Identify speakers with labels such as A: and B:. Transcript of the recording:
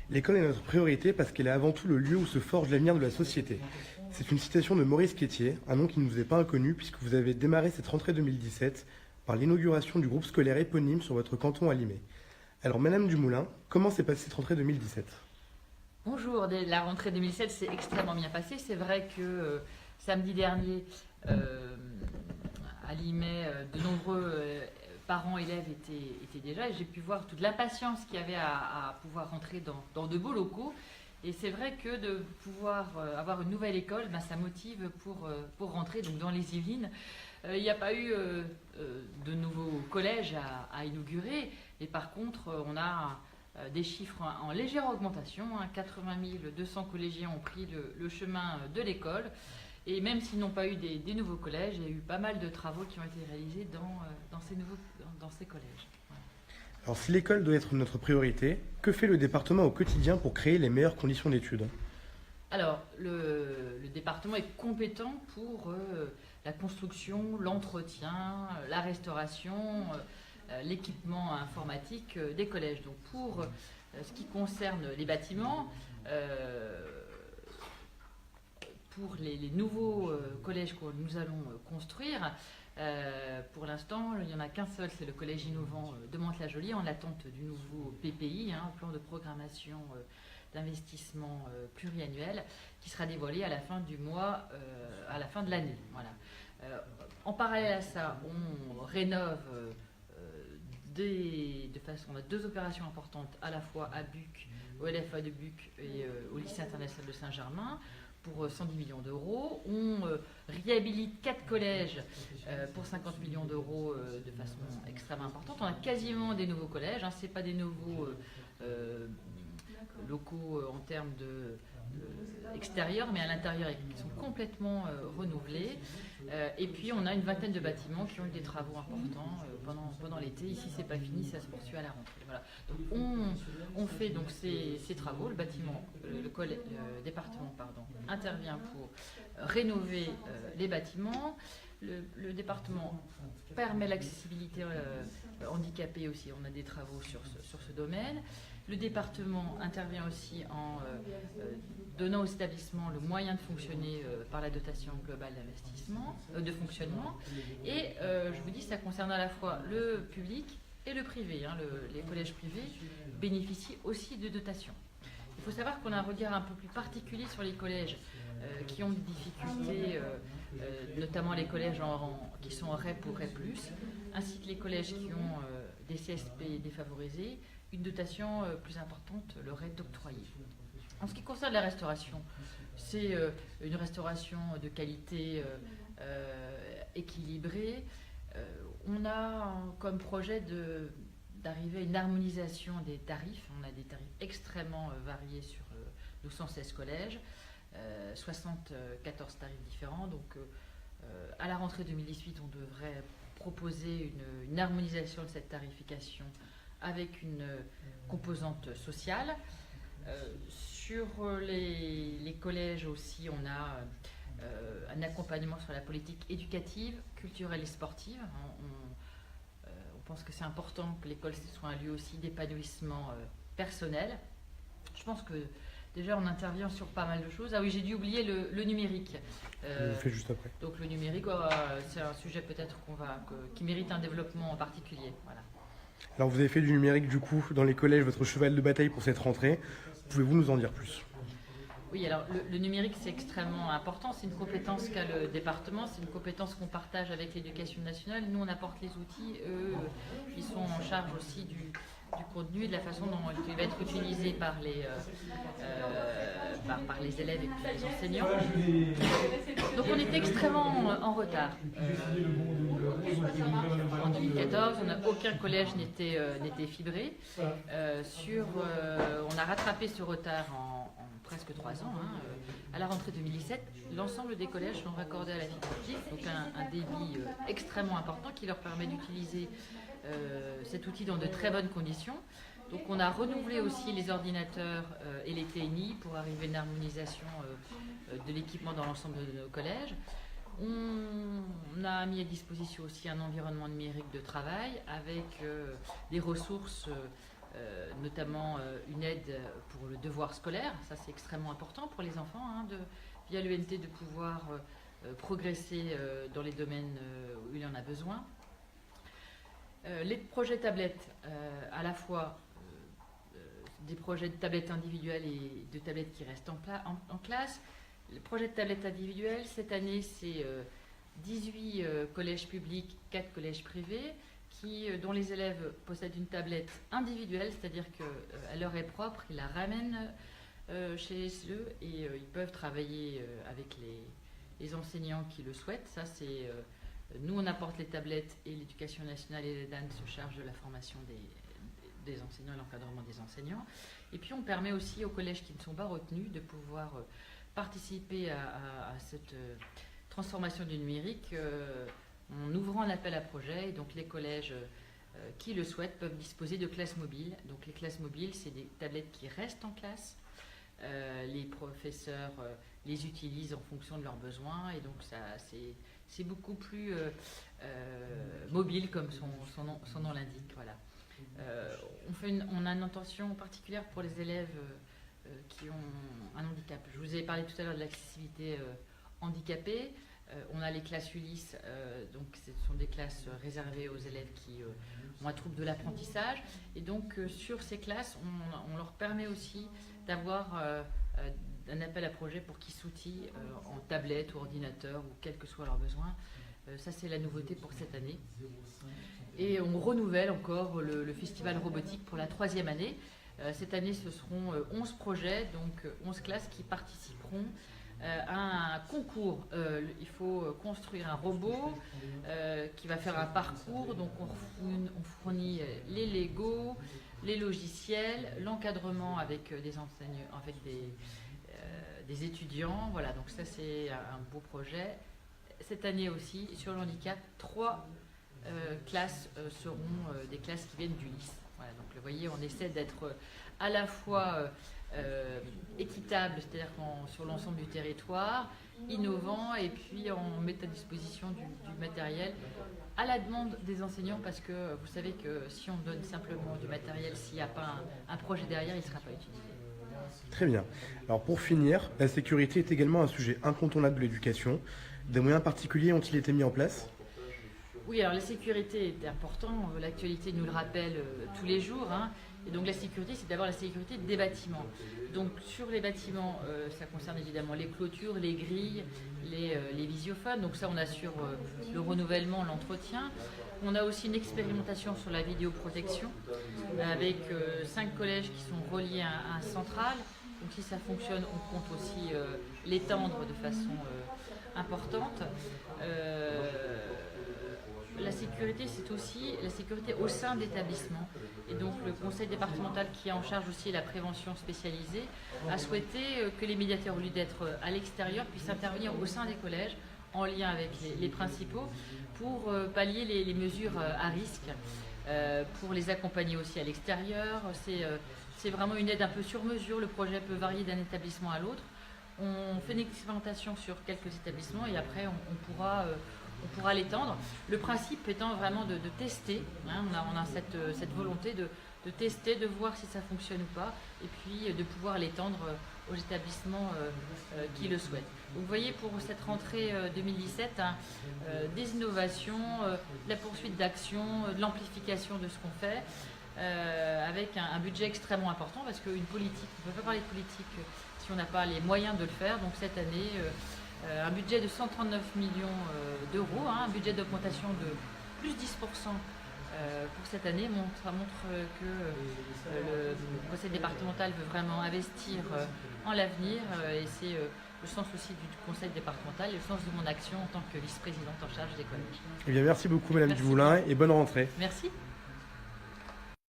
A: L'école est notre priorité parce qu'elle est avant tout le lieu où se forge l'avenir de la société. C'est une citation de Maurice Quétier, un nom qui ne nous est pas inconnu puisque vous avez démarré cette rentrée 2017 par l'inauguration du groupe scolaire éponyme sur votre canton à Limay. Alors Madame Dumoulin, comment s'est passée cette rentrée 2017 ?
B: Bonjour, la rentrée 2007 s'est extrêmement bien passée. C'est vrai que samedi dernier, à Limay, de nombreux parents, élèves étaient déjà, et j'ai pu voir toute l'impatience qu'il y avait à pouvoir rentrer dans de beaux locaux. Et c'est vrai que de pouvoir avoir une nouvelle école, ça motive pour rentrer donc, dans les Yvelines. Il n'y a pas eu de nouveaux collèges à inaugurer, et par contre, on a des chiffres en légère augmentation. 80 200 collégiens ont pris le chemin de l'école. Et même s'ils n'ont pas eu des nouveaux collèges, il y a eu pas mal de travaux qui ont été réalisés dans ces collèges. Voilà.
A: Alors si l'école doit être notre priorité, que fait le département au quotidien pour créer les meilleures conditions d'études ?
B: Alors, le département est compétent pour la construction, l'entretien, la restauration, l'équipement informatique des collèges. Donc pour ce qui concerne les bâtiments, pour les nouveaux collèges que nous allons construire, pour l'instant, il n'y en a qu'un seul, c'est le collège innovant de Mantes-la-Jolie, en attente du nouveau PPI, plan de programmation d'investissement pluriannuel, qui sera dévoilé à la fin du mois, à la fin de l'année. Voilà. En parallèle à ça, on rénove on a deux opérations importantes, à la fois à Buc, au LFA de Buc et au lycée international de Saint-Germain, pour 110 millions d'euros. On réhabilite 4 collèges pour 50 millions d'euros de façon extrêmement importante. On a quasiment des nouveaux collèges, ce n'est pas des nouveaux locaux en termes extérieurs, mais à l'intérieur, ils sont complètement renouvelés. Et puis, on a une vingtaine de bâtiments qui ont eu des travaux importants pendant l'été. Ici, c'est pas fini, ça se poursuit à la rentrée. Voilà. Donc, on fait donc ces travaux. Le département intervient pour rénover les bâtiments. Le département permet l'accessibilité handicapée aussi. On a des travaux sur ce domaine. Le département intervient aussi en donnant aux établissements le moyen de fonctionner par la dotation globale d'investissement, de fonctionnement. Et je vous dis, ça concerne à la fois le public et le privé. Les collèges privés bénéficient aussi de dotations. Il faut savoir qu'on a un regard un peu plus particulier sur les collèges qui ont des difficultés, notamment les collèges qui sont en REP ou REP+, ainsi que les collèges qui ont des CSP défavorisés. Une dotation plus importante leur est octroyée. En ce qui concerne la restauration, c'est une restauration de qualité équilibrée. On a comme projet d'arriver à une harmonisation des tarifs. On a des tarifs extrêmement variés sur nos 116 collèges, 74 tarifs différents. Donc à la rentrée 2018, on devrait proposer une harmonisation de cette tarification avec une composante sociale. Sur les collèges aussi, on a un accompagnement sur la politique éducative, culturelle et sportive. On pense que c'est important que l'école soit un lieu aussi d'épanouissement personnel. Je pense que déjà on intervient sur pas mal de choses. Ah oui, j'ai dû oublier le numérique.
A: Je le fais juste après.
B: Donc le numérique, c'est un sujet peut-être qui mérite un développement en particulier. Voilà.
A: Alors vous avez fait du numérique du coup dans les collèges, votre cheval de bataille pour cette rentrée. Pouvez-vous nous en dire plus ?
B: Oui, alors le numérique c'est extrêmement important, c'est une compétence qu'a le département, c'est une compétence qu'on partage avec l'éducation nationale. Nous on apporte les outils, eux ils sont en charge aussi du contenu et de la façon dont il va être utilisé par les élèves et les enseignants. Donc on est extrêmement en retard. En 2014, aucun collège n'était fibré. On a rattrapé ce retard en presque 3 ans. À la rentrée 2017, l'ensemble des collèges sont raccordés à la fibre optique, donc un débit extrêmement important qui leur permet d'utiliser cet outil dans de très bonnes conditions. Donc on a renouvelé aussi les ordinateurs et les TNI pour arriver à une harmonisation de l'équipement dans l'ensemble de nos collèges. On a mis à disposition aussi un environnement numérique de travail avec des ressources notamment une aide pour le devoir scolaire. Ça, c'est extrêmement important pour les enfants, hein, via l'ENT, de pouvoir progresser dans les domaines où il en a besoin. Les projets tablettes, à la fois des projets de tablettes individuelles et de tablettes qui restent en classe. Le projet de tablettes individuelles, cette année, c'est 18 collèges publics, 4 collèges privés, dont les élèves possèdent une tablette individuelle, c'est-à-dire qu'elle leur est propre, ils la ramènent chez eux et ils peuvent travailler avec les enseignants qui le souhaitent. Ça, c'est nous, on apporte les tablettes et l'Éducation nationale et l'EDAN se charge de la formation des enseignants et l'encadrement des enseignants. Et puis, on permet aussi aux collèges qui ne sont pas retenus de pouvoir participer à cette transformation du numérique en ouvrant un appel à projet. Et donc, les collèges qui le souhaitent peuvent disposer de classes mobiles. Donc, les classes mobiles, c'est des tablettes qui restent en classe. Les professeurs les utilisent en fonction de leurs besoins. Et donc, c'est beaucoup plus mobile, comme son nom l'indique. Voilà. On a une attention particulière pour les élèves qui ont un handicap. Je vous ai parlé tout à l'heure de l'accessibilité handicapée. On a les classes Ulysse, donc ce sont des classes réservées aux élèves qui ont un trouble de l'apprentissage. Et donc sur ces classes, on leur permet aussi d'avoir un appel à projet pour qu'ils s'outillent en tablette ou ordinateur ou quels que soient leurs besoins. Ça, c'est la nouveauté pour cette année. Et on renouvelle encore le festival robotique pour la 3e année. Cette année, ce seront 11 projets, donc 11 classes qui participeront à un concours. Il faut construire un robot qui va faire un parcours. Donc on fournit les Lego, les logiciels, l'encadrement avec des enseignants, avec des étudiants. Voilà, donc ça c'est un beau projet. Cette année aussi, sur le handicap, 3 classes seront des classes qui viennent d'Ulysse. Voilà, donc vous voyez, on essaie d'être à la fois équitable, c'est-à-dire sur l'ensemble du territoire, innovant, et puis on met à disposition du matériel à la demande des enseignants, parce que vous savez que si on donne simplement du matériel, s'il n'y a pas un projet derrière, il ne sera pas utilisé.
A: Très bien. Alors pour finir, la sécurité est également un sujet incontournable de l'éducation. Des moyens particuliers ont-ils été mis en place ?
B: Oui, alors la sécurité est importante, l'actualité nous le rappelle tous les jours, hein. Et donc la sécurité, c'est d'abord la sécurité des bâtiments. Donc sur les bâtiments, ça concerne évidemment les clôtures, les grilles, les visiophones. Donc ça, on assure le renouvellement, l'entretien. On a aussi une expérimentation sur la vidéoprotection avec 5 collèges qui sont reliés à un central. Donc si ça fonctionne, on compte aussi l'étendre de façon importante. La sécurité, c'est aussi la sécurité au sein d'établissements. Et donc le conseil départemental, qui est en charge aussi de la prévention spécialisée, a souhaité que les médiateurs, au lieu d'être à l'extérieur, puissent intervenir au sein des collèges, en lien avec les principaux, pour pallier les mesures à risque, pour les accompagner aussi à l'extérieur. C'est vraiment une aide un peu sur mesure. Le projet peut varier d'un établissement à l'autre. On fait une expérimentation sur quelques établissements et après on pourra l'étendre. Le principe étant vraiment de tester, hein, on a cette volonté de tester, de voir si ça fonctionne ou pas, et puis de pouvoir l'étendre aux établissements qui le souhaitent. Donc, vous voyez, pour cette rentrée 2017, hein, des innovations, de la poursuite d'action, de l'amplification de ce qu'on fait, avec un budget extrêmement important, parce qu'une politique, on ne peut pas parler de politique si on n'a pas les moyens de le faire. Donc cette année, un budget de 139 millions d'euros, hein, un budget d'augmentation de plus 10% pour cette année. Ça montre que le conseil départemental veut vraiment investir en l'avenir, et c'est le sens aussi du conseil départemental et le sens de mon action en tant que vice-présidente en charge des collèges.
A: Eh bien, merci beaucoup Madame Dumoulin et bonne rentrée.
B: Merci.